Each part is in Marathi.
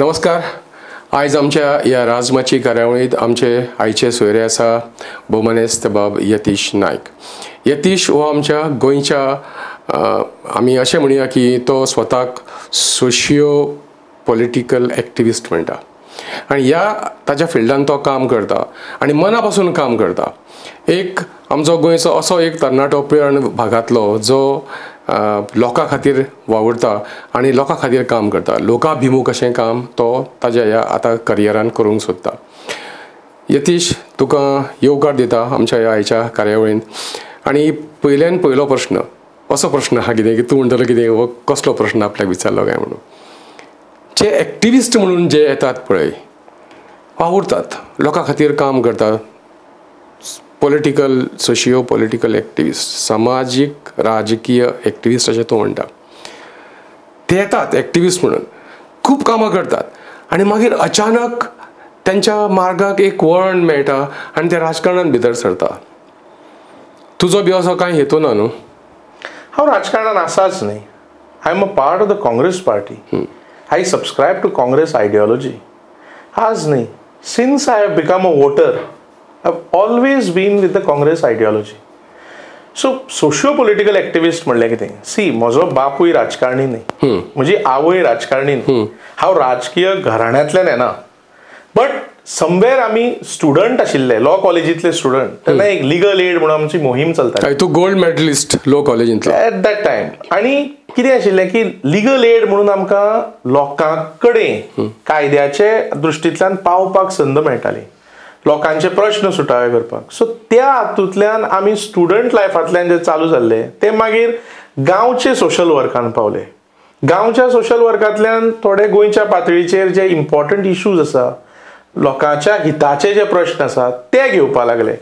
नमस्कार. आज आमच्या ह्या राजमाची कार्यावळींत आमचे आयचे सोयरे आसा भोवमनेस्त बाब यतीश नायक. यतीश हो आमच्या गोंयच्या आमी अशें म्हणया की तो स्वताक सोशियो पॉलिटिकल एक्टिविस्ट म्हणटा आनी ह्या ताच्या फिल्डान तो काम करता आनी मना पासून काम करता. एक आमचो गोंयचो असो एक तरणाटो पिराण भागांतलो जो लोकां खातीर वावुरता आनी लोकां खातीर काम करता. लोकाभिमुख अशें काम तो ताज्या ह्या आतां करियरान करूंक सोदता. यतीश, तुका येवकार दिता आमच्या ह्या आयच्या कार्यावळींत. आनी पयल्यान पयलो प्रश्न असो प्रश्न आहा कितें की तूं म्हणटलो कितें हो कसलो प्रश्न आपल्याक विचारलो काय म्हणून. जे एक्टिविस्ट म्हणून जे येतात पळय, वावुरतात, लोकां खातीर काम करतात, पॉलिटिकल सोशियो पॉलिटिकल एक्टिविस्ट, सामाजीक राजकीय एक्टिविस्ट अशें तूं म्हणटा, ते येतात एक्टिविस्ट म्हणून, खूब कामां करतात आनी मागीर अचानक तेंच्या मार्गाक एक वळण मेळटा आनी ते राजकारणांत भितर सरता. तुजो बी असो कांय हेतू ना न्हू? हांव राजकारणांत आसाच न्ही. I am a part of the Congress party. I subscribe to Congress ideology. आज न्ही, since I have become a voter, I've always been with the Congress ideology. So socio-political activist म्हणलें कितें? सी, म्हजो बापूय राजकारणी न्ही, म्हजी आवय राजकारणी न्ही, हांव राजकीय घराण्यांतल्यान येना. बट समवेर आमी स्टुडंट आशिल्ले, लॉ कॉलेजींतले स्टुडंट, तेन्ना एक लिगल एड म्हणून आमची मोहीम चलताली. तूं गोल्ड मेडलिस्ट लॉ कॉलेजींतलो एट दॅट टायम. आनी कितें आशिल्लें की लिगल एड म्हणून आमकां लोकां कडेन कायद्याचे दृश्टींतल्यान पावपाक संद मेळटाली, लोकांचे प्रश्न सुटावे करपाक. सो त्या हातूंतल्यान आमी स्टुडंट लायफांतल्यान जे चालू जाल्ले ते मागीर गांवचे सोशल वर्कान पावले. गांवच्या सोशल वर्कांतल्यान थोडे गोंयच्या पातळीचेर जे इम्पॉर्टंट इश्यूज आसा, लोकांच्या हिताचे जे प्रश्न आसात ते घेवपाक लागले.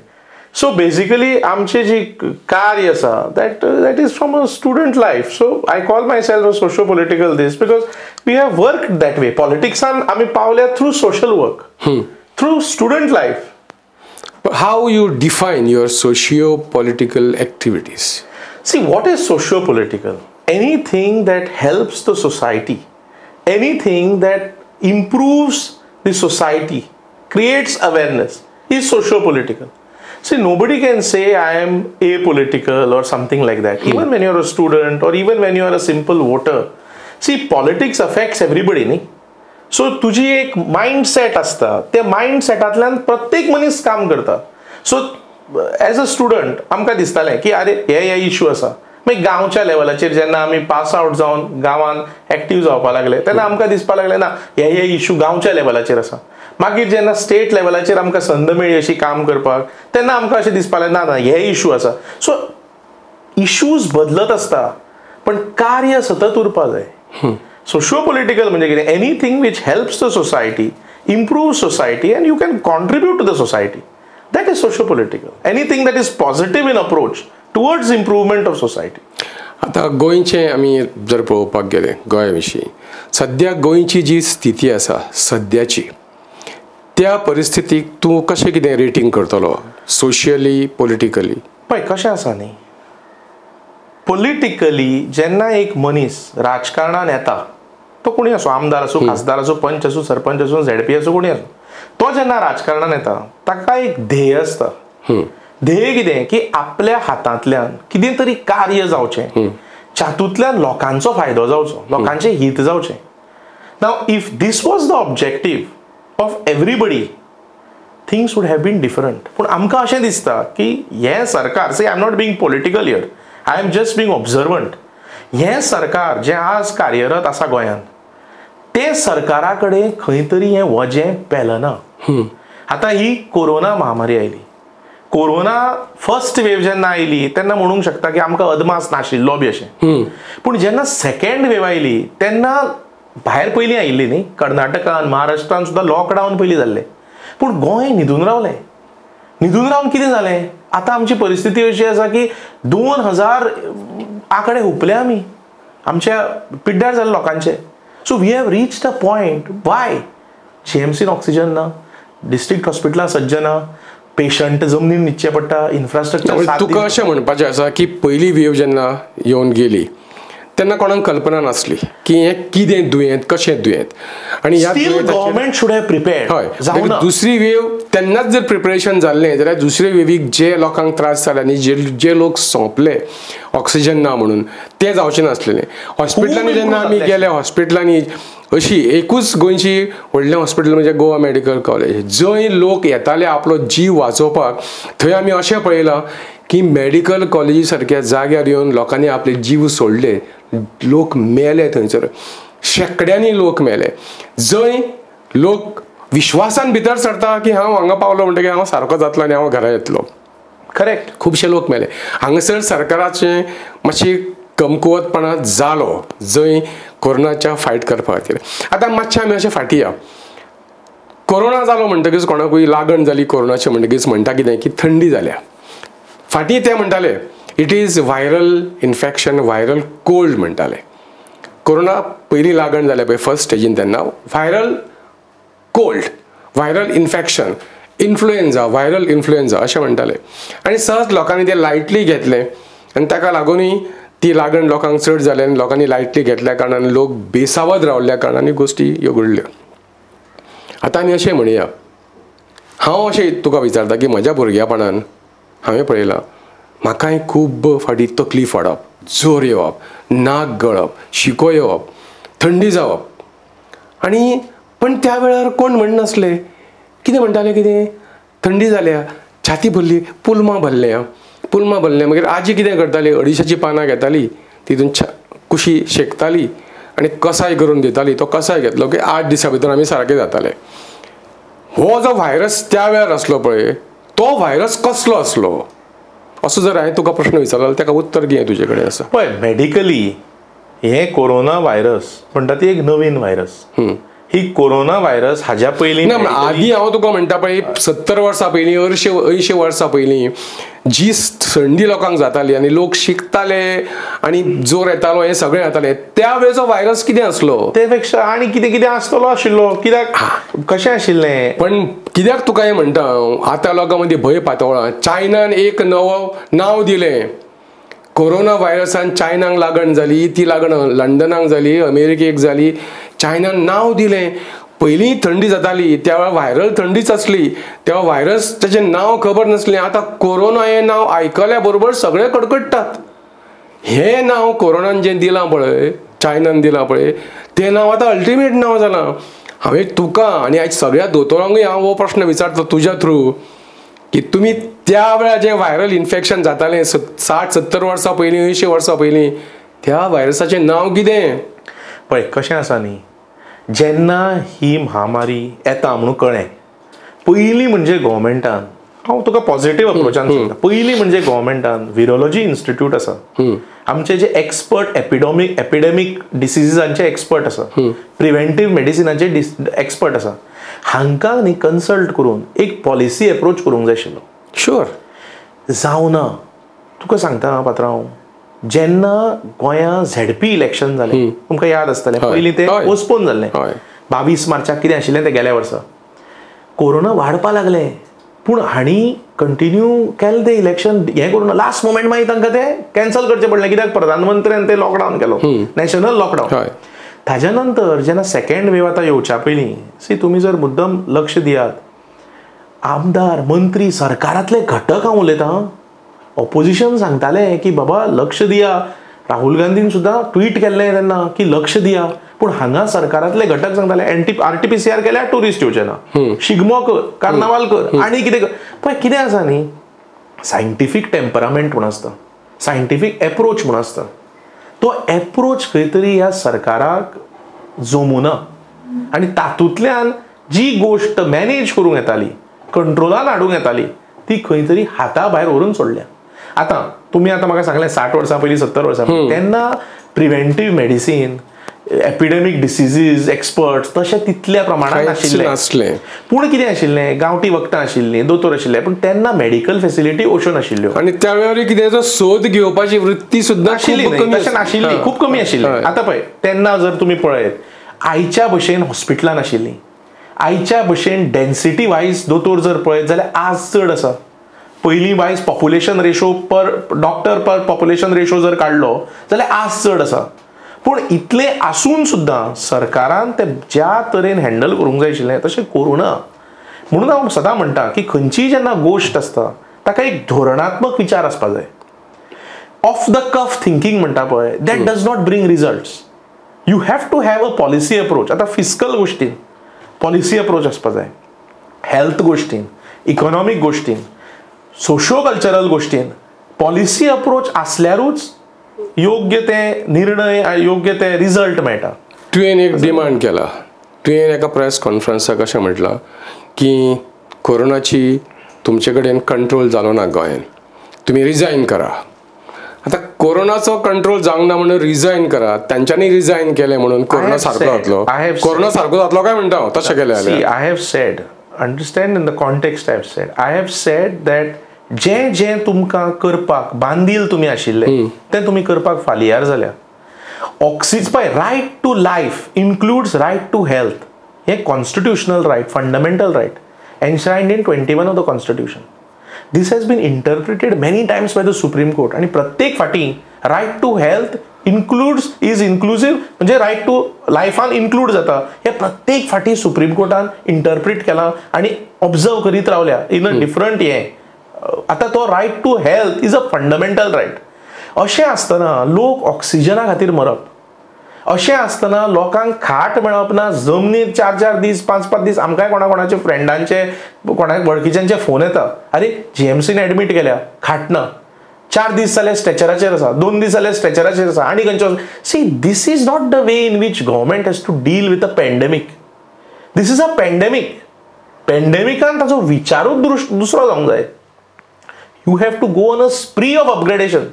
सो बेसिकली आमचे जी कार्य आसा that is from a student life. So I call myself a socio political this because we have worked that way. पॉलिटिक्सान आमी पावल्या through social work, through student life. How you define your socio-political activities? See, what is socio-political? Anything that helps the society, anything that improves the society, creates awareness is socio-political. See, nobody can say I am apolitical or something like that. Even when you're a student or even when you're a simple voter. See, politics affects everybody, nahi? So तुजी एक मायंडसेट आसता, त्या मायंडसेटांतल्यान प्रत्येक मनीस काम करता. सो एज अ स्टुडंट आमकां दिसतालें की आरे हे इश्यू आसा. मागीर गांवच्या लेवलाचेर जेन्ना आमी पास आवट जावन गांवान एक्टीव जावपाक लागले तेन्ना आमकां दिसपाक लागलें ना हे इश्यू गांवच्या लेवलाचेर आसा. मागीर जेन्ना स्टेट लेवलाचेर आमकां संद मेळ्ळी अशी काम करपाक तेन्ना आमकां अशें दिसपाक लागलें ना हे इश्यू आसा. सो इश्यूज बदलत आसता पण कार्य सतत उरपाक जाय. Socio-political म्हणजे कितें? Anything which helps the society, improves society and you can contribute to the society. That is socio-political. Anything that is positive in approach towards improvement of society. आता गोंयचे आमी जर पळोवपाक गेले गोंया विशीं सद्या गोंयची जी स्थिती आसा सद्याची, त्या परिस्थितीक तूं कशें कितें रेटींग करतलो सोशियली पॉलिटिकली? पळय कशें आसा न्ही, पॉलिटिकली जेन्ना एक मनीस राजकारणान येता, तो कोणी असो, आमदार असो, खासदार असो, पंच असो, सरपंच असो, झेडपी असो, कोणी असो, तो जेन्ना राजकारणान येता ताका एक ध्येय आसता. ध्येय कितें की आपल्या हातांतल्यान कितें तरी कार्य जावचें, जातूंतल्यान लोकांचो फायदो जावचो, लोकांचें हित जावचें. Now if this was the objective of everybody things would have been different. पूण आमकां अशें दिसता की हें सरकार, say I am not being political here, I am just being observant. हें सरकार जें आज कार्यरत आसा गोंयांत, ते सरकारा कडेन खंय तरी हें वजें पेलना. आतां ही कोरोना महामारी आयली. कोरोना फर्स्ट वेव जेन्ना आयली तेन्ना म्हणूंक शकता की आमकां अदमास नाशिल्लो बी अशें. पूण जेन्ना सेकंड वेव आयली तेन्ना भायर पयलीं आयिल्ली न्ही, कर्नाटकान महाराष्ट्रान सुद्दां लॉकडावन पयलीं जाल्लें. पूण गोंय न्हिदून रावलें. न्हिदून रावन कितें जालें? आतां आमची परिस्थिती अशी आसा की 2000 आंकडे हुंपले आमी, आमच्या पिड्ड्यार जाले लोकांचे. So we have reached a point. Why? GMCन ऑक्सिजन ना, डिस्ट्रिक्ट हॉस्पिटलां सज्ज ना, पेशंट जमनीन न्हिदचे पडटा, इन्फ्रास्ट्रक्चर. तुका अशें म्हणपाचें आसा की पयली वेव जेन्ना येवन गेली तेन्ना कोणाक कल्पना नासली की हें कितें दुयेंत कशें दुयेंत आनी ह्या गव्हर्नमेंट शुड हॅव प्रिपेर्ड. हय दुसरी वेव तेन्नाच जर प्रिपरेशन जाल्लें जाल्यार दुसरे वेवीक जे लोकांक त्रास जाले आनी जे लोक सोंपले ऑक्सिजन ना म्हणून ते जावचे नासलेले. हॉस्पिटलांनी जेन्ना आमी गेले हॉस्पिटलांनी अशी एकूच गोंयची व्हडलें हॉस्पिटल म्हणजे गोवा मेडिकल कॉलेज जंय लोक येताले आपलो जीव वाचोवपाक थंय आमी अशें पळयलां की मेडिकल कॉलेजी सारक्या जाग्यार येवन लोकांनी आपले जीव सोडले. लोक मेले थंयसर शेकड्यांनी लोक मेले. जंय लोक विश्वासान भितर सरता की हांव हांगा पावलो म्हणटकीर हांव सारको जातलो आनी हांव घरा येतलो. करेक्ट. खुबशे लोक मेले. हांगासर सरकाराचें मातशी कमकुवतपणा जालो जंय कोरोनाच्या फायट करपा खातीर. आतां मातशें आमी अशें फाटीं या कोरोना जालो म्हणटकीच कोणाकूय लागण जाली कोरोनाची म्हणटकीच म्हणटा कितें की थंडी जाल्या. फाटीं ते म्हणटाले it is viral infection viral cold म्हणटाले. कोरोना पयलीं लागण जाल्या पळय फर्स्ट स्टेजीन तेन्ना viral cold viral infection influenza viral influenza अशें म्हणटाले. आनी सहज लोकांनी ते लायटली घेतलें आनी ताका लागूनय ती लागण लोकांक चड जाली आनी लोकांनी लायटली घेतल्या कारणान लोक बेसावत रावल्ल्या कारणान गोश्टी ह्यो घडल्यो. आतां आमी अशें म्हणया हांव अशें तुका विचारता की म्हज्या भुरग्यापणान हांवें पळयलां म्हाकाय खूब फाटीं तकलीफ वाडप जोर येवप नाक गळप शिको येवप थंडी जावप आनी पण त्या वेळार कोण म्हणनासले कितें म्हणटाले कितें थंडी जाल्या छाती भरली पुलमां भरलें मागीर आजी कितें करताली अडिशाची पानां घेताली तितून कुशी शेकताली आनी कसाय करून दिताली. तो कसाय घेतलो की 8 दिसां भितर आमी सारके जाताले. हो जो व्हायरस त्या वेळार आसलो पळय तो व्हायरस कसलो आसलो असो जर हांवें तुका प्रश्न विचारलो ताका उत्तर कितें तुजे कडेन आसा? पळय मेडिकली हे कोरोना व्हायरस म्हणटा ती एक नवीन व्हायरस. ही कोरोना व्हायरस हाज्या पयलीं आदी हांव तुका म्हणटा पळय 70 वर्सां पयलीं 80 वर्सां पयलीं जी थंडी लोकांक जाताली आनी लोक शिकताले आनी जोर येतालो हें सगळें जातालें त्या वेळचो व्हायरस कितें आसलो ते पेक्षा आनी कितें कितें आसतलो आशिल्लो. कित्याक कशें आशिल्लें पण कित्याक तुका हें म्हणटा हांव आतां लोकां मदीं भंय पातळ्ळा. चायनान एक नांव दिलें कोरोना व्हायरसान चायनाक लागण जाली ती लागण लंडनाक जाली अमेरिकेक जाली. चायनान नांव दिलें. पयलीं थंडी जाताली त्या वेळार व्हायरल थंडीच आसली तेव्हा व्हायरस ताचें नांव खबर नासलें. आतां कोरोना हें नांव आयकल्या बरोबर सगळे कडकडटात. हें नांव कोरोनान जें दिलां पळय चायनान दिलां पळय तें नांव आतां अल्टिमेट नांव जालां. हांवें तुका आनी आयज सगळ्या दोतोरांकूय हांव हो प्रश्न विचारता तुज्या थ्रू की तुमी त्या वेळार जें व्हायरल इन्फेक्शन जातालें 60-70 वर्सां पयलीं 80 वर्सां पयलीं त्या व्हायरसाचें नांव कितें? पळय कशें आसा न्ही जेन्ना ही महामारी येता म्हणून कळ्ळें पयलीं म्हणजे गव्हर्मेंटान हांव तुका पॉझिटिव्ह अप्रोचान सांगता पयलीं म्हणजे गव्हर्मेंटान विरोलॉजी इन्स्टिट्यूट आसा आमचे जे एक्सपर्ट एपिडेमीक डिसिजीसांचे एक्सपर्ट आसा प्रिव्हेंटीव मेडिसिनाचे एक्सपर्ट आसा हांकां न्ही कन्सल्ट करून एक पॉलिसी एप्रोच करूंक जाय आशिल्लो. शुअर जावना तुका सांगता पात्रांव जेन्ना गोंया झेडपी इलेक्शन जालें तुमकां याद आसतलें पयलीं तें पोस्टपोन जाल्लें 22 मार्चाक कितें आशिल्लें तें गेल्या वर्सा कोरोना वाडपा लागलें पूण हांणी कंटिन्यू केलें तें इलेक्शन हें करून लास्ट मोमेंट मागीर तांकां तें कॅन्सल करचें पडलें कित्याक प्रधानमंत्र्यान तें लॉकडावन केलो नॅशनल लॉकडावन. ताज्या नंतर जेन्ना सेकंड वेव आतां येवच्या पयलीं सी तुमी जर मुद्दम लक्ष दियात आमदार मंत्री सरकारांतले घटक हांव उलयतां ऑपोजिशन सांगतालें की बाबा लक्ष दिया राहुल गांधीन सुद्दां ट्वीट केल्लें तेन्ना की लक्ष दिया पूण हांगा सरकारांतले घटक सांगताले RT-PCR केल्यार टुरिस्ट येवचे ना शिगमो कर कार्नावाल कर आनी कितें कर. पळय कितें आसा न्ही सायंटिफीक टेम्परामेंट म्हूण आसता सायंटिफीक एप्रोच म्हूण आसता तो एप्रोच खंय तरी ह्या सरकाराक जमूना आनी तातूंतल्यान जी गोश्ट मॅनेज करूंक येताली कंट्रोलान हाडूंक येताली ती खंय तरी हाता भायर व्हरून सोडल्या. आतां तुमी आतां म्हाका सांगलें 60 वर्सां पयलीं 70 वर्सां पयलीं तेन्ना प्रिव्हेंटीव मेडिसीन एपिडेमीक डिसिजीस एक्सपर्ट्स तशें तितल्या प्रमाणात नाशिल्लें पूण कितें आशिल्लें गांवठी वखदां आशिल्लीं दोतोर आशिल्ले पूण तेन्ना मेडिकल फेसिलिटी अश्यो नाशिल्ल्यो आनी त्या वेळार कितें सोद घेवपाची वृत्ती सुद्दां नाशिल्ली खूब कमी आशिल्ली. आतां पळय तेन्ना जर तुमी पळयत आयच्या भशेन हॉस्पिटलां नाशिल्लीं आयच्या भशेन डेन्सिटी वायज दोतोर जर पळयत जाल्यार आज चड आसा. पयलीं वायज पॉप्युलेशन रेशो पर डॉक्टर पर पॉप्युलेशन रेशो जर काडलो जाल्यार आज चड आसा. पूण इतले आसून सुद्दां सरकारान ते ज्या तरेन हँडल करूंक जाय आशिल्लें तशें करूं ना. म्हणून हांव सदां म्हणटा की खंयचीय जेन्ना गोश्ट आसता ताका एक धोरणात्मक विचार आसपाक जाय. ऑफ द कफ थिंकींग म्हणटा पळय, that does not bring results. You have to have a policy approach. आतां फिस्कल गोश्टीन पॉलिसी अप्रोच आसपाक जाय, हेल्थ गोश्टीन, इकॉनॉमीक गोश्टीन, सोशियो कल्चरल गोश्टीन पॉलिसी अप्रोच आसल्यारूच योग्य ते निर्णय, योग्य ते रिजल्ट मेळटा. तुवें एक डिमांड केला, तुवें एका प्रेस कॉन्फरन्साक अशें म्हटलां की कोरोनाची तुमचे कडेन कंट्रोल जालो ना गोंयांत, तुमी रिजायन करा. आता कोरोनाचो कंट्रोल जावंक ना म्हणून रिजायन करा, तांच्यांनी रिजायन केलें म्हणून कोरोना सारको जातलो, कोरोना सारको जातलो काय म्हणटा हांव, तशें केलें जाल्यार. I have sed, understand in the context I have said that जें तुमकां करपाक बांदील तुमी आशिल्ले तें तुमी करपाक फालियार जाल्या. ऑक्सिजन पळय, right to life includes right to health. हें constitutional right, fundamental right enshrined in 21 of the constitution. This has been interpreted many times by the Supreme Court. आणि प्रत्येक फाटी right to health is inclusive म्हणजे रायट टू लायफान इन्क्लूड जाता. हे प्रत्येक फाटी सुप्रीम कोर्टान इंटरप्रीट केला आणि ऑब्जर्व करीत रावल्या इन अ डिफरंट हे. आता तो right to health is a fundamental right. अशें आसतना लोक ऑक्सिजना खातीर मरप, अशें आसतना लोकांक खाट मेळप ना, जमनीर 4-4 दीस 5-5 दीस. आमकांय कोणाचे फ्रेंडांचे कोणा वळखीच्यांचे फोन येता, अरे जीएमसीन एडमीट केल्या, खाट ना, 4 दीस जाले स्ट्रेचराचेर आसा, 2 दीस जाले स्ट्रेचराचेर आसा, आनी खंयचो. See, this is not the way in which government has to deal with a pandemic. This is a pandemic. पॅन्डेमिकान ताचो विचारूच दुसरो जावंक जाय. You have to go on a spree of upgradation.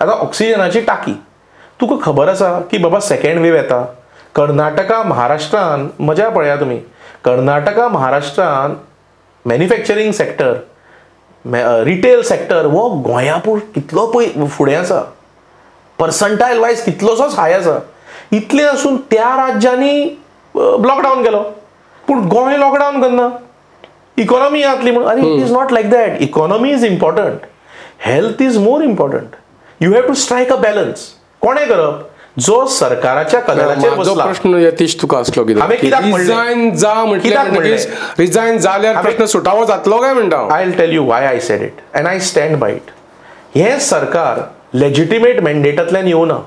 आतां ऑक्सिजनाची टाकी तुका खबर आसा की बाबा सेकंड वेव येता. कर्नाटका महाराष्ट्रान मजा पळया तुमी, कर्नाटका महाराष्ट्रान मॅन्युफॅक्चरींग सेक्टर, रिटेल सेक्टर हो गोंयापूर कितलो फुडें आसा, पर्संटायल वायज कितलोसोच हाय आसा. इतलें आसून त्या राज्यांनी लॉकडावन केलो, पूण गोंय लॉकडावन करना, इकॉनॉमी जातली म्हणून. अरे it is not like that. Economy is important, health is more important. You have to strike a balance. कोणे करप? जो सरकाराच्या कदराचेर बसला. प्रश्न यतीश तुका आसलो रिजायन जा म्हटल्यार रिजायन जाल्यार प्रश्न सुटावो जातलो काय म्हणटा. I will tell you why I said it and I stand by it. हे सरकार लेजिटिमेट मॅन्डेटांतल्यान येवना.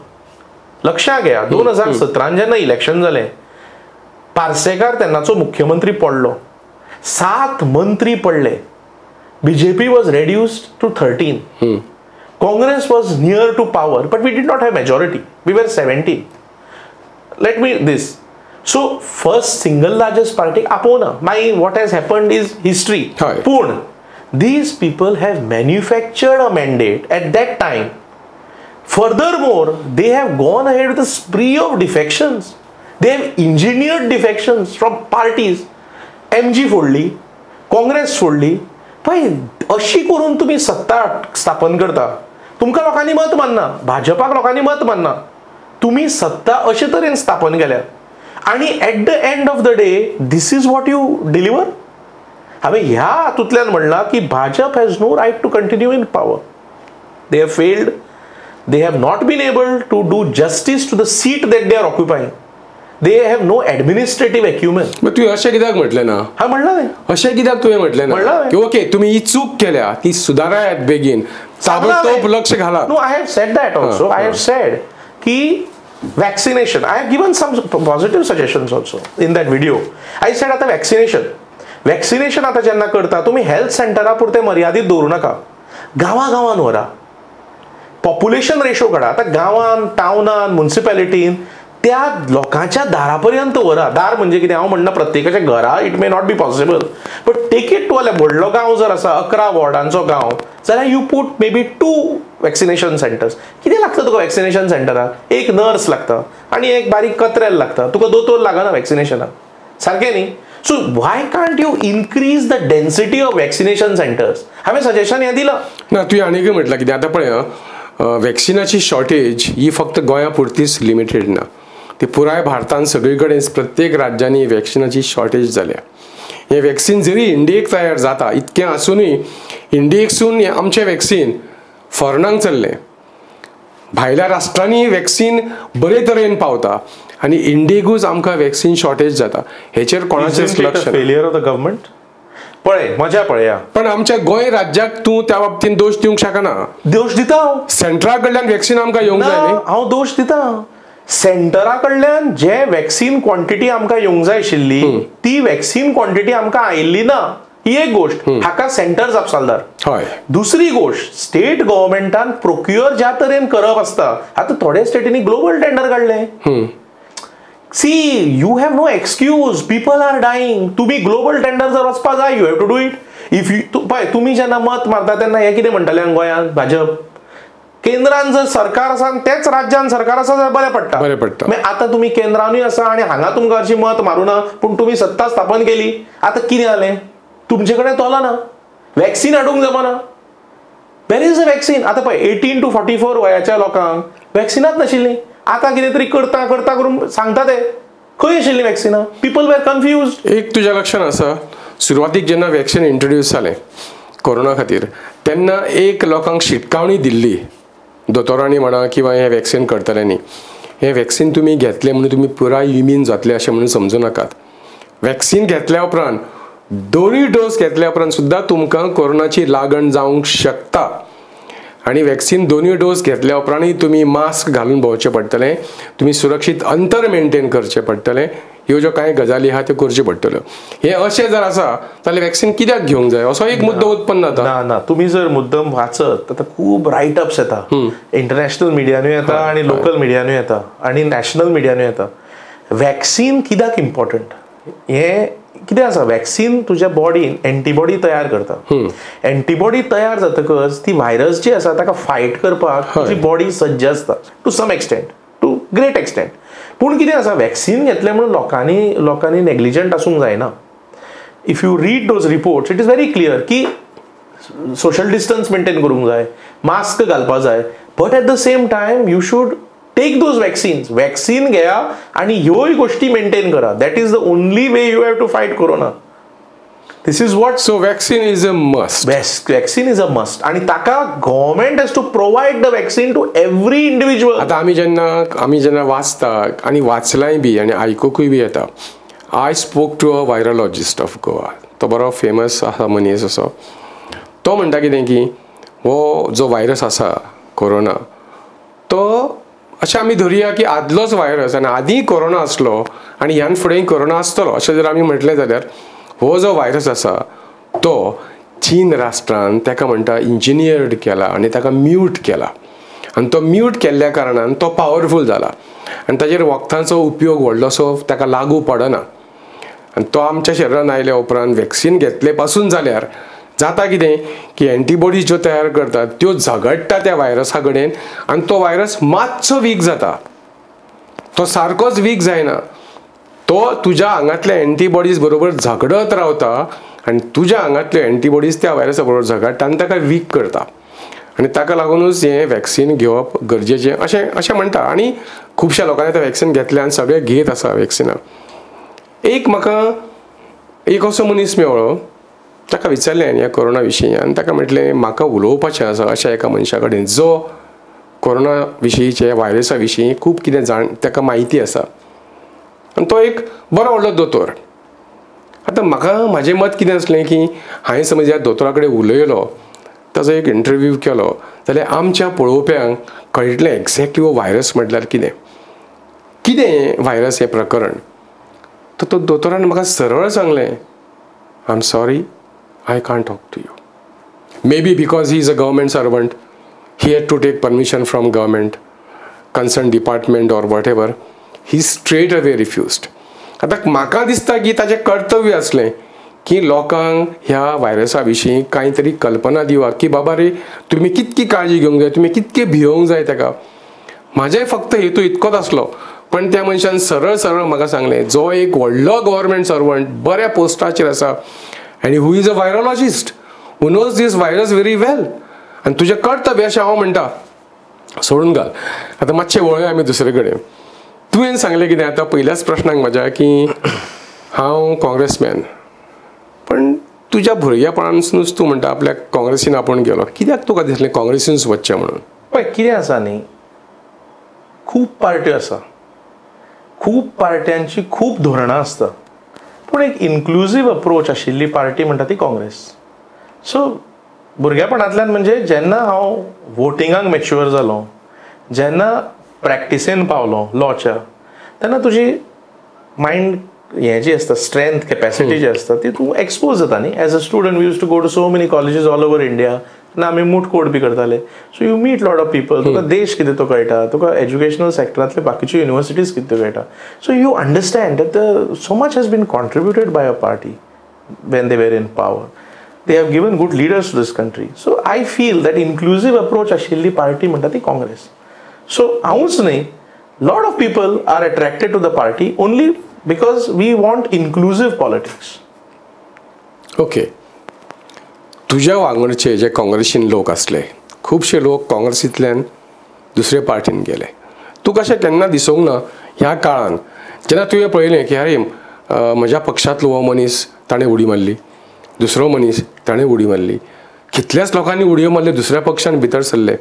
लक्षात घ्या, 2017 जेन्ना इलेक्शन जालें, पार्सेकार तेन्नाचो मुख्यमंत्री पडलो, 7 मंत्री पडले. BJP was reduced to 13. Congress was near to power, but we did not have majority. We were 17. Let me this. So first single largest party apona. What has happened is history. Pun. These people have manufactured a mandate at that time. Furthermore, they have gone ahead with a spree of defections. They have engineered defections from parties. MG फोडली, काँग्रेस फोडली. पळय, अशी करून तुम्ही सत्ता स्थापन करता. तुमकां लोकांनी मत मानना, भाजपाक लोकांनी मत मानना, तुम्ही सत्ता अशे तरेन स्थापन केल्या आणि at the end of the day this is what you deliver. हांवें ह्या हातूंतल्यान म्हणलां की Bhajap has no right to continue in power. They have failed. They have not been able to do justice to the seat that they are occupying. They have no administrative acumen. मग तुवें अशें कित्याक म्हटलें ना? हांव म्हणलां न्ही. अशें कित्याक तुवें म्हटलें ना की ओके तुमी ही चूक केल्या, ती सुदारायात बेगीन, ताबडतोब लक्ष घाला. No, I have said that also. I have said की vaccination, I have given some positive suggestions also in that video. I said आतां वॅक्सिनेशन आतां जेन्ना करता तुमी हेल्थ सेंटरा पुरते मर्यादीत दवरूं नाका, गांवांगांवान व्हरा, पॉप्युलेशन रेशो काडा. आतां गांवान, टावनान, म्युनिसिपॅलिटीन त्या लोकांच्या दारापर्यंत व्हरा. दार म्हणजे कितें, हांव म्हणना प्रत्येकाच्या घरा, it may not be possible, but take it to a व्हडलो गांव जर आसा, 11 वॉर्डांचो गांव, जाल्यार you put maybe 2 vaccination centres. कितें लागता तुका वॅक्सिनेशन सेंटराक? एक नर्स लागता आनी एक बारीक कत्रेल लागता. तुका दोतोर लागना वॅक्सिनेशनाक, सारकें न्ही? So why can't you increase the density of vaccination centres? हांवें सजेशन हें दिलां ना. तुवें आनीक म्हटलां कितें, आतां पळय, वॅक्सिनाची शॉर्टेज ही फक्त गोंया पुरतीच लिमिटेड ना, ती पुराय भारतान सगळे कडेन प्रत्येक राज्यांनी वॅक्सिनाची शॉर्टेज जाल्या. हे वॅक्सिन जरी इंडियेक तयार जाता, इतकें आसुनूय इंडियेकसून आमचें वॅक्सिन फॉरेनाक चल्लें. भायल्या राष्ट्रांनी वॅक्सीन बरे तरेन पावता आनी इंडियेकूच आमकां वॅक्सीन शॉर्टेज जाता. हेचेर कोणाचेच लक्ष ना. फेलियर ऑफ द गव्हर्नमेंट पळय मजा पळया. पण आमच्या गोंय राज्याक तूं त्या बाबतींत दोश दिवंक शकना. दोश दिता हांव. सेंट्रा कडल्यान वॅक्सीन आमकां येवंक जाय न्ही. हांव दोश दिता. सेंटरा कडल्यान जे वॅक्सीन क्वॉन्टिटी आमकां येवंक जाय आशिल्ली ती वॅक्सीन क्वॉन्टिटी आमकां आयिल्ली ना ही एक गोष्ट. हाका सेंटर जापसालदार. हय. दुसरी गोष्ट स्टेट गव्हर्नमेंटान प्रोक्युअर ज्या तरेन करप आसता आतां थोड्या स्टेटींनी ग्लोबल टेंडर काडले. See you have no excuse. People are dying. तुम्ही ग्लोबल टेंडर जर वचपा जाय you have to do it. If you पळय तुम्ही जेन्ना मत मारता तेन्ना हे कितें म्हणटाले गोंयांत भाजप केंद्रान जर सरकार आसा तेच राज्यान सरकार आसा जाल्यार बरें पडटा. आतां तुमी केंद्रानूय आसा आनी हांगा तुमकां हरशी मत मारूना पूण तुमी सत्ता स्थापन केली. आतां कितें जालें तुमचे कडेन तोला ना. वॅक्सीन हाडूंक जमना. वेर इज द वॅक्सीन. आतां पळय 18 to 44 वयाच्या लोकांक वॅक्सिनाच नाशिल्ली. आतां कितें तरी करता करून सांगता ते खंय आशिल्लीं वॅक्सिनां. पीपल वेर कन्फ्यूज. एक तुज्या लक्षांत आसा सुरवातीक जेन्ना वॅक्सीन इंट्रोड्यूस जालें कोरोना खातीर तेन्ना एक लोकांक शिटकावणी दिल्ली दोतोरांनी म्हणा किंवा हे वॅक्सीन करतल्यांनी हे वॅक्सीन तुमी घेतले म्हणून तुमी पुराय इम्यून जातले अशें म्हणून समजूं नाकात. वॅक्सीन घेतल्या उपरांत दोनूय डोस घेतल्या उपरांत सुद्दां तुमकां कोरोनाची लागण जावंक शकता. आनी वॅक्सीन दोनूय डोस घेतल्या उपरांतूय तुमी मास्क घालून भोंवचें पडटलें. तुमी सुरक्षीत अंतर मेंटेन करचें पडटलें. ह्यो ज्यो कांय गजाली आहा त्यो करच्यो पडटल्यो. हे अशें जर आसा जाल्यार वॅक्सीन कित्याक घेवंक जाय असो एक मुद्दो उत्पन्न जाता. ना तुमी जर मुद्दम वाचत आतां खूब रायटअप्स येता. इंटरनॅशनल मिडियानूय येता आनी लोकल मिडियानूय येता आनी नॅशनल मिडियानूय येता. वॅक्सीन कित्याक इम्पॉर्टंट हे कितें आसा वॅक्सीन तुज्या बॉडीन एंटीबॉडी तयार करता. एंटीबॉडी तयार जातकच ती व्हायरस जी आसा ताका फायट करपाक तुजी बॉडी सज्ज आसता to some extent to great extent. पूण कितें आसा वॅक्सीन घेतलें म्हणून लोकांनी नेग्लिजंट आसूंक जायना. If you read those reports it is very clear की सोशल डिस्टन्स मेंटेन करूंक जाय मास्क घालपाक जाय but at the same time you should take those vaccines. Vaccine घेया आणि ह्योय गोष्टी मेंटेन करा. That is the only way you have to fight corona. This is what. So vaccine is a must. Vaccine is a must आणि ताका government has to provide the vaccine to every individual. आतां आमी जेन्ना वाचता आनी वाचलाय बी आनी आयकूंकूय बी येता. I spoke to a virologist of Goa. तो बरो फेमस आसा मनीस असो. तो म्हणटा कितें की हो जो व्हायरस आसा कोरोना तो अशें आमी धरुया की आदलोच व्हायरस आनी आदीं कोरोना आसलो आनी ह्यान फुडें कोरोना आसतलो अशें जर आमी म्हटलें जाल्यार हो जो व्हायरस आसा तो चीन राष्ट्रान ताका म्हणटा इंजिनियर्ड केला आनी ताका म्यूट केला आनी तो म्यूट केल्ल्या कारणान तो पावरफूल जाला आनी ताचेर वखदांचो उपयोग व्हडलोसो ताका लागू पडना आनी तो आमच्या शरिरान आयल्या उपरांत वॅक्सीन घेतले पासून जाल्यार जाता कितें की एंटीबॉडीज ज्यो तयार करतात त्यो झगडटा त्या व्हायरसा कडेन आनी तो व्हायरस मातसो वीक जाता. तो सारकोच वीक जायना. तो तुज्या आंगातल्या एंटीबॉडीज बरोबर झगडत रावता आनी तुज्या आंगातल्यो एंटीबॉडीज त्या व्हायरसा बरोबर झगडटा आनी ताका वीक करता आनी ताका लागूनच हें वॅक्सीन घेवप गरजेचें अशें म्हणटा. आनी खुबश्या लोकांनी आतां वॅक्सीन घेतलें आनी सगळे घेत आसा वॅक्सिनां. म्हाका एक असो मनीस मेळ्ळो ताका विचारलें ह्या कोरोना विशीं आनी ताका म्हटलें म्हाका उलोवपाचें आसा अशा एका मनशा कडेन जो कोरोना विशींचे व्हायरसा विशीं खूब कितें ताका म्हायती आसा आनी तो एक बरो व्हडलो दोतोर. आतां म्हाजें मत कितें आसलें की हांवें समज ह्या दोतोरा कडेन उलयलो ताजो एक इंटरव्यू केलो जाल्यार आमच्या पळोवप्यांक कळटलें एक्झॅक्टली हो व्हायरस म्हटल्यार कितें व्हायरस हें प्रकरण. तो दोतोरान म्हाका सरळ सांगलें I am sorry I can't talk to you. Maybe because he is a government servant, he had to take permission from government, concerned department or whatever. He straight away refused. आता म्हाका दिसता की ताचें कर्तव्य आसलें की लोकांक ह्या व्हायरसा विशीं कांय तरी कल्पना दिवप की बाबा रे तुमी कितकी काळजी घेवंक जाय तुमी कितके भियोंक जाय ताका. म्हाजें फक्त हेतू इतकोच आसलो पण त्या मनशान सरळ म्हाका सांगलें जो एक व्हडलो गव्हर्मेंट सर्वंट बऱ्या पोस्टाचेर आसा and who is a virologist who knows this virus very well and तुझे कर्तव्य अशें हांव म्हणटा सोडून घाल. आतां मातशें वळया आमी दुसरे कडेन. तुवें सांगलें कितें आतां पयल्याच प्रश्नाक म्हाज्या की हांव काँग्रेसमॅन पण तुज्या भुरगेपणानसूनच तूं म्हणटा आपल्या काँग्रेसीन आपूण गेलो. कित्याक तुका दिसलें काँग्रेसीनच वचचें म्हणून. पळय कितें आसा न्ही खूप पार्ट्यो आसा, खूप पार्ट्यांची खूप धोरणां आसता, पूण एक इन्क्लुजीव अप्रोच आशिल्ली पार्टी म्हणटा ती काँग्रेस. सो भुरगेपणांतल्यान म्हणजे जेन्ना हांव वोटिंगाक मॅच्युअर जालो, जेन्ना प्रॅक्टिसेन पावलो लॉच्या, तेन्ना तुजी मायंड हें जी आसता स्ट्रेंथ कॅपॅसिटी जी आसता ती तूं एक्सपोज जाता न्ही. As a student we use to go to so many colleges all over India, तेन्ना आमी मूट कोर्ट बी करताले. So you meet lot of people, तुका देश कितें तो कळटा, तुका एज्युकेशनल सेक्टरांतले बाकीच्यो युनिवर्सिटीज कितें त्यो कळटा. So you understand that so much has been contributed by a party when they were in power. They have given good leaders to this country. So I feel that inclusive approach आशिल्ली पार्टी म्हणटा ती काँग्रेस. So हांवूच न्ही, lot of people are attracted to the party only because we want inclusive politics. Okay, तुज्या वांगडचे जे काँग्रेसीन लोक आसले, खुबशे लोक काँग्रेसींतल्यान दुसरे पार्टीन गेले. तुका अशें केन्ना दिसूंक ना ह्या काळान जेन्ना तुवें पळयलें की अरे म्हज्या पक्षांतलो हो मनीस ताणें उडी मारली, दुसरो मनीस ताणें उडी मारली, कितल्याच लोकांनी उडयो मारले, दुसऱ्या पक्षान भितर सरले,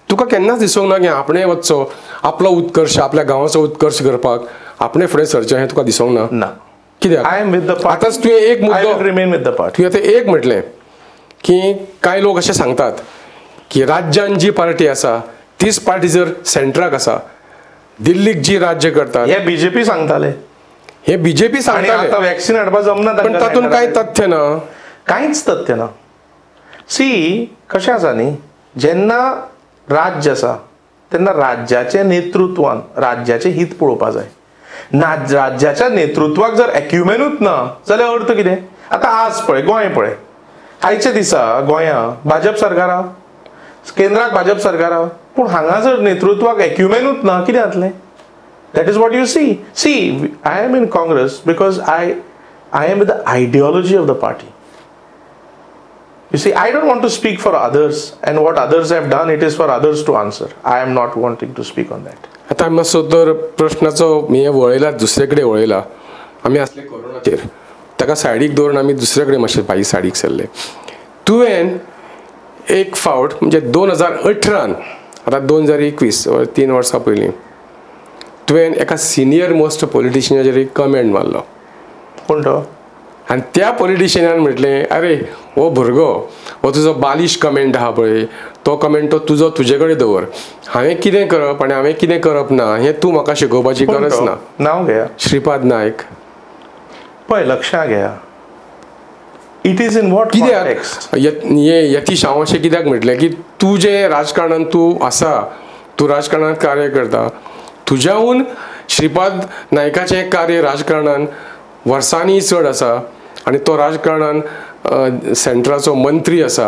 तुका केन्नाच दिसूंक ना की आपणें वचचो, आपलो उत्कर्श, आपल्या गांवाचो उत्कर्श करपाक आपणें फुडें सरचें हें तुका दिसूंक ना? ना. कित्याक? I am with the party. आतांच तुवें एक I मुद्दो will remain with the party. तुवें आतां एक म्हटलें की कांय लोक अशें सांगतात की राज्यान जी पार्टी आसा तीच पार्टी जर सेंटराक आसा, दिल्लीक जी राज्य करतात हे बीजेपी सांगताले, हे बीजेपी आनी सांगताले, आतां वॅक्सिन हाडपाक जमना पण तांकां. तातूंत कांय तथ्य ना. कांयच तथ्य ना. सी कशें आसा न्ही, जेन्ना राज्य आसा तेन्ना राज्याच्या नेतृत्वान राज्याचें हित पळोवपा जाय. राज्याच्या नेतृत्वाक जर एक्युमेनूच ना जाल्यार अर्थ कितें? आतां आज पळय गोंय पळय, आयच्या दिसा गोंया भाजप सरकार आहा, केंद्राक भाजप सरकार आहा, पूण हांगा जर नेतृत्वाक एक्युमेनूच ना कितें जातलें? That is what you see. See, I am in Congress because I am with the ideology of the party. You see, I don't want to speak for others, and what others have done, it is for others to answer. I am not wanting to speak on that. आतां मातसो तर प्रश्नाचो हे वळयला, दुसरे कडेन वळयला. आमी आसले कोरोनाचेर, ताका सायडीक दवरून आमी दुसरे कडेन मातशे बाई सायडीक सरले. तुवें एक फावट म्हणजे 2018 आतां 2021 3 वर्सां पयलीं तुवें एका सिनियर मोस्ट पॉलिटिशियनाचेर एक कमेंट मारलो. कोण तो? आनी त्या पॉलिटिशियनान म्हटलें अरे हो भुरगो, हो तुजो बालिश कमेंट आहा पळय, तो कमेंट तो तुजो तुजे कडेन दवर, हांवें कितें करप आनी हांवें कितें करप ना हें तूं म्हाका शिकोवपाची गरज ना. नांव घेया. श्रीपाद नायक. पळय लक्षां घेया, इट इज इन वॉट कित्याक यतीश हांव अशें कित्याक म्हटलें की तूं जे राजकारणांत तूं आसा, तूं राजकारणांत कार्य करता, तुज्याहून श्रीपाद नायकाचें कार्य राजकारणांत वर्सांनी चड आसा आनी तो राजकारणांत सेंटराचो मंत्री आसा,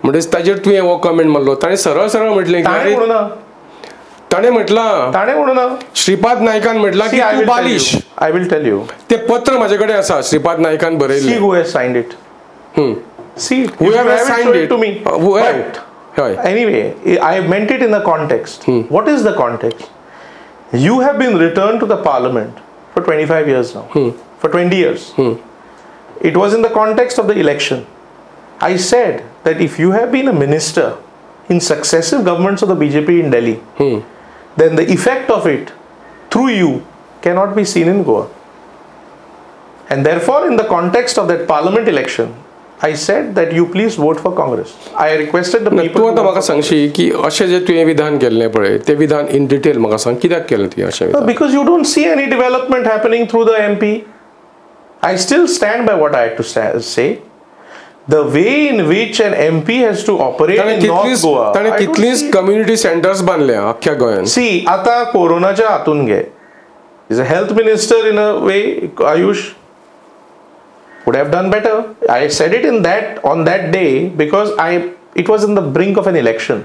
म्हणटच ताजेर तुवें हो कमेंट मारलो. ताणें सरळ सरळ म्हटलें की ताणें म्हटलां श्रीपाद नायकान म्हटलां की तूं बालिश. आय विल टेल यू, तें पत्र म्हाजे कडेन आसा, श्रीपाद नायकान बरयल्लें. See who has signed it. See, who has signed it to me. Anyway, I meant it in the context. What is the context? You have been returned to the parliament for 25 years now. For 20 years. It was in the context of the election. I said that if you have been a minister in successive governments of the BJP in Delhi, then the effect of it through you cannot be seen in Goa. And therefore, in the context of that parliament election, I said that you please vote for Congress. I requested the people. तूं आतां म्हाका सांगशी की अशें जे तुवें विधान केल्लें पळय, तें विधान इन डिटेल म्हाका सांग, कित्याक केलें तुवें अशें विधान? Because you don't see any development happening through the MP. I still stand by what I had to say. The way in which an MP has to operate in North Goa. ताणें कितलींच कम्युनिटी सेंटर्स बांदल्या अख्ख्या गोंयांत. See, आतां कोरोनाच्या हातून घे. He's a health minister in a way, Ayush would have done better. I said it on that day because it was in the brink of an election.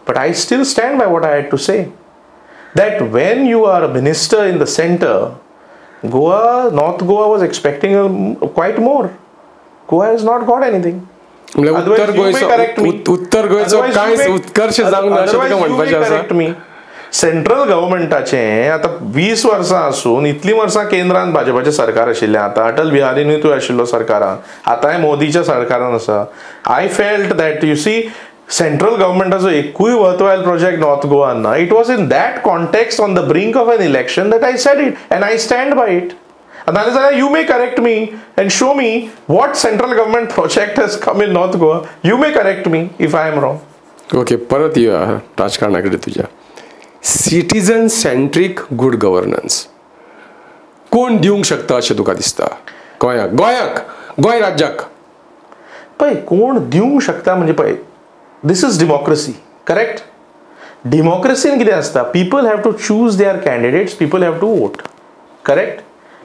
But I still stand by what I had to say. That when you are a minister in the center, North Goa was expecting quite more. Goa has not got anything. उत्तर गोंयचो कांयच उत्कर्श जावंक ना अशें तुका म्हणपाचें आसा. सेंट्रल गव्हर्मेंटाचें आतां 20 वर्सां आसून इतलीं वर्सां केंद्रांत भाजपाचें सरकार आशिल्लें, आतां अटल बिहारीनूय आशिल्लो सरकारान, आतांय मोदीच्या सरकारान आसा. I felt that you see central गव्हर्मेंटाचो एकूय वर्थवायल प्रोजेक्ट नॉर्थ गोवान ना. It was in that context on the brink of an election that I said it and I stand by it. नाजाल्यार you may correct me and show me what central government project has come in North Goa. You may correct me if I am wrong. Okay, परत येऊया राजकारणाकडे तुझ्या. सिटीजन सेंट्रीक गुड गव्हर्नन्स कोण दिवंक शकता अशें तुका दिसता गोंय राज्याक? पळय, कोण दिवंक शकता म्हणजे पळय, दिस इज डेमोक्रेसी, करेक्ट? डेमोक्रेसीन कितें आसता? People have to choose their candidates, people have to vote, correct?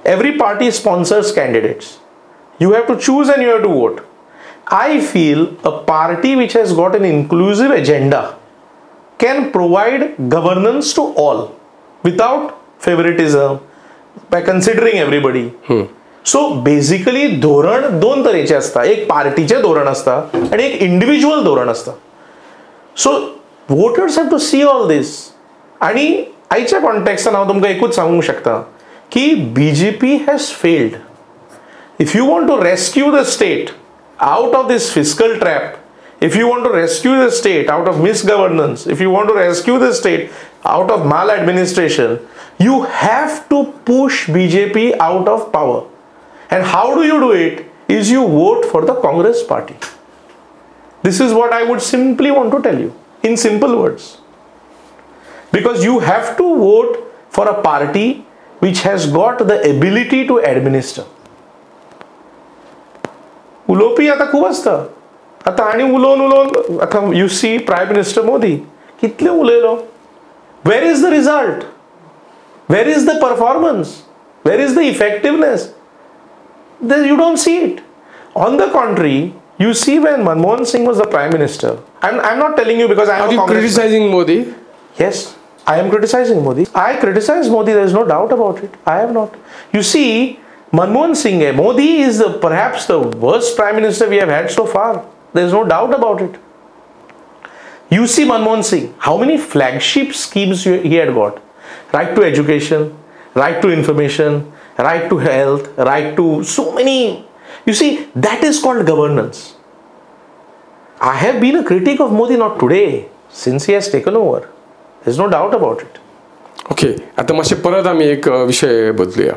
Every party sponsors candidates. You have to choose and you have to vote. I feel a party which has got an inclusive agenda can provide governance to all without favoritism, by considering everybody. So basically धोरण दोन तरेचे असता. एक पार्टीचे धोरण असता आणि एक इंडिव्हिज्युअल धोरण असता. So voters have to see all this. आणि आयच्या कॉन्टेक्स्टान हांव तुमकां एकूच सांगूंक शकता कि BJP has failed. If you want to rescue the state out of this fiscal trap, if you want to rescue the state out of misgovernance, if you want to rescue the state out of maladministration, you have to push BJP out of power. And how do you do it? Is you vote for the Congress party. This is what I would simply want to tell you in simple words. Because you have to vote for a party which has got the ability to administer. उलोवपी आता खूब आसता. आता आनी उलोवन आता you see prime minister Modi कितले उलयलो. Where is the result? Where is the performance? Where is the effectiveness? You don't see it. On the contrary, you see when Manmohan Singh was the prime minister. I'm not telling you because I am criticizing Modi. Yes, I am criticizing Modi. I criticize Modi. There is no doubt about it. I have not. You see, Manmohan Singh, Modi is perhaps the worst prime minister we have had so far. There is no doubt about it. You see Manmohan Singh, how many flagship schemes he had got? Right to education, right to information, right to health, right to so many. You see, that is called governance. I have been a critic of Modi not today, since he has taken over. There's no doubt about it. Okay, आता मातशें परत आमी एक विशय बदलुया.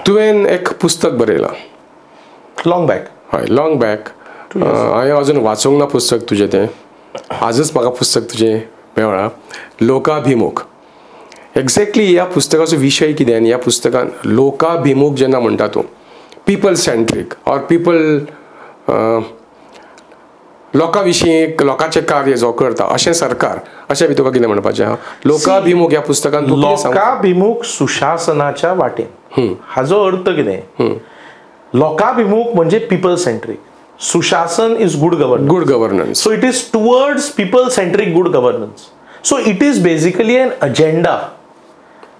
तुवें एक पुस्तक बरयलां लॉंग बॅक. हय, लॉंग बॅक. हांवें अजून वाचूंक ना पुस्तक तुजें तें. आजच म्हाका पुस्तक तुजें मेळ्ळां, लोकाभिमुख. एक्झॅक्टली ह्या पुस्तकाचो विशय कितें आनी ह्या पुस्तकान लोकाभिमुख जेन्ना म्हणटा तूं, पीपल सेंट्रीक ऑर पीपल लोकां विशीं लोकांचें कार्य जो करता अशें सरकार, अशें बी तुका कितें म्हणपाचें आहा? लोकाभिमुख ह्या पुस्तकान लोकाभिमुख सुशासनाच्या वाटेन. हाजो अर्थ कितें? लोकाभिमुख म्हणजे पीपल सेंट्रीक. सुशासन is good governance. So it is towards people centric good governance. So it is basically an agenda.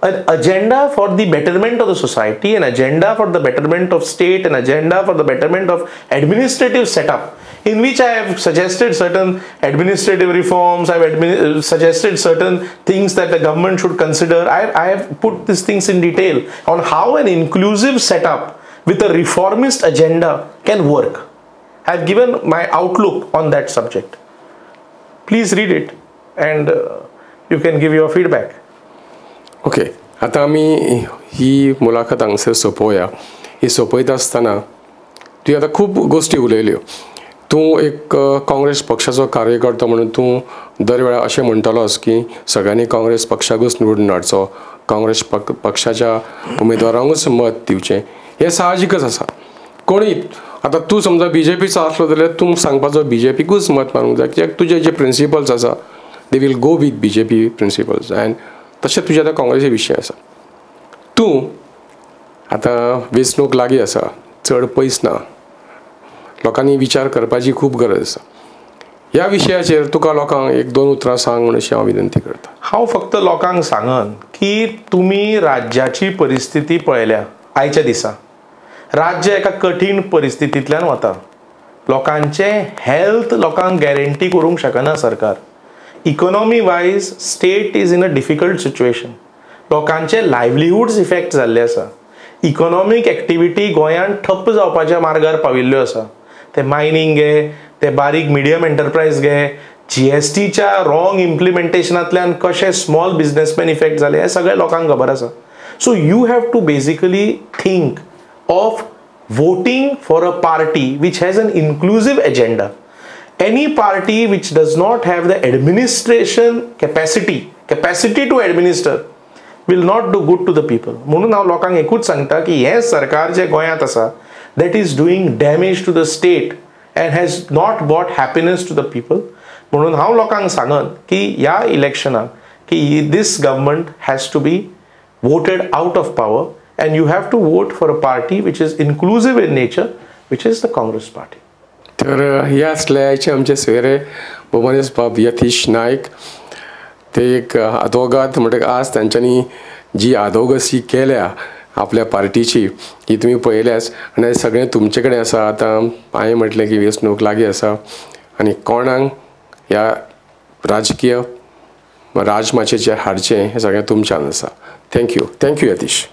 An agenda for the betterment of the society, an agenda for the betterment of state, an agenda for the betterment of administrative setup, in which I have suggested certain administrative reforms. I have suggested certain things that the government should consider. I have put these things in detail on how an inclusive setup with a reformist agenda can work. I have given my outlook on that subject. Please read it and you can give your feedback. Okay, आता आमी ही मुलाखत हांगसर सोंपोवया. ही सोंपयता आसतना तुवें आतां खूब गोश्टी उलयल्यो. तूं एक काँग्रेस पक्षाचो कार्यकर्तो म्हणून तूं दर वेळा अशें म्हणटलोस की सगळ्यांनी काँग्रेस पक्षाकूच निवडून हाडचो, काँग्रेस पक्षाच्या उमेदवारांकूच मत दिवचें. हें साहजीकच आसा. कोणीय आतां तूं समजा BJPचो आसलो जाल्यार तूं सांगपाचो BJPकूच मत मारूंक जाय, कित्याक तुजे जे प्रिंसिपल्स आसा they will go with BJP principles. And तशें तुजें आतां काँग्रेसी विशय आसा. तूं आतां वेंचणूक लागीं आसा, चड पयस ना, लोकांनी विचार करपाची खूब गरज आसा. ह्या विशयाचेर तुका लोकांक एक दोन उतरां सांग म्हणून अशी हांव विनंती करतां. हांव फक्त लोकांक सांगन की तुमी राज्याची परिस्थिती पळयल्या आयच्या दिसा. राज्य एका कठीण परिस्थितींतल्यान वता. लोकांचें हेल्थ लोकांक गॅरंटी करूंक शकना सरकार. Economy wise state is in a difficult situation. लोकांचे लायव्हलीहूड्स इफेक्ट जाल्ले आसा. इकॉनॉमीक एक्टिविटी गोंयांत ठप्प जावपाच्या मार्गार पाविल्ल्यो आसा. ते मायनींग घे, ते बारीक मिडियम एंटरप्रायज घे, GSTच्या रॉंग इम्प्लिमेंटेशनांतल्यान कशे स्मॉल बिझनेसमॅन इफेक्ट जाले हे सगळे लोकांक खबर आसा. So you have to basically think of voting for a party which has an inclusive agenda. Any party which does not have the administration capacity to administer will not do good to the people. म्हणून हांव लोकांक एकूच सांगता की हे सरकार जे गोंयांत आसा that is doing damage to the state and has not brought happiness to the people. म्हणून हांव लोकांक सांगन की ह्या इलेक्शनाक की this government has to be voted out of power. And you have to vote for a party which is inclusive in nature, which is the Congress party. तर हे असले आयचे आमचे सोयरे भोवमनेस्त बाब यतीश नायक. ते एक अधोगत म्हणटक आज तांच्यांनी जी अधोगती केल्या आपल्या पार्टीची ही तुमी पळयल्याच आनी सगळें तुमचे कडेन आसा. आतां हांवें म्हटलें की वेंचणूक लागीं आसा आनी कोणाक ह्या राजकीय राजमाचेचेर हाडचें हें सगळें तुमच्यान आसा. थँक्यू यतीश.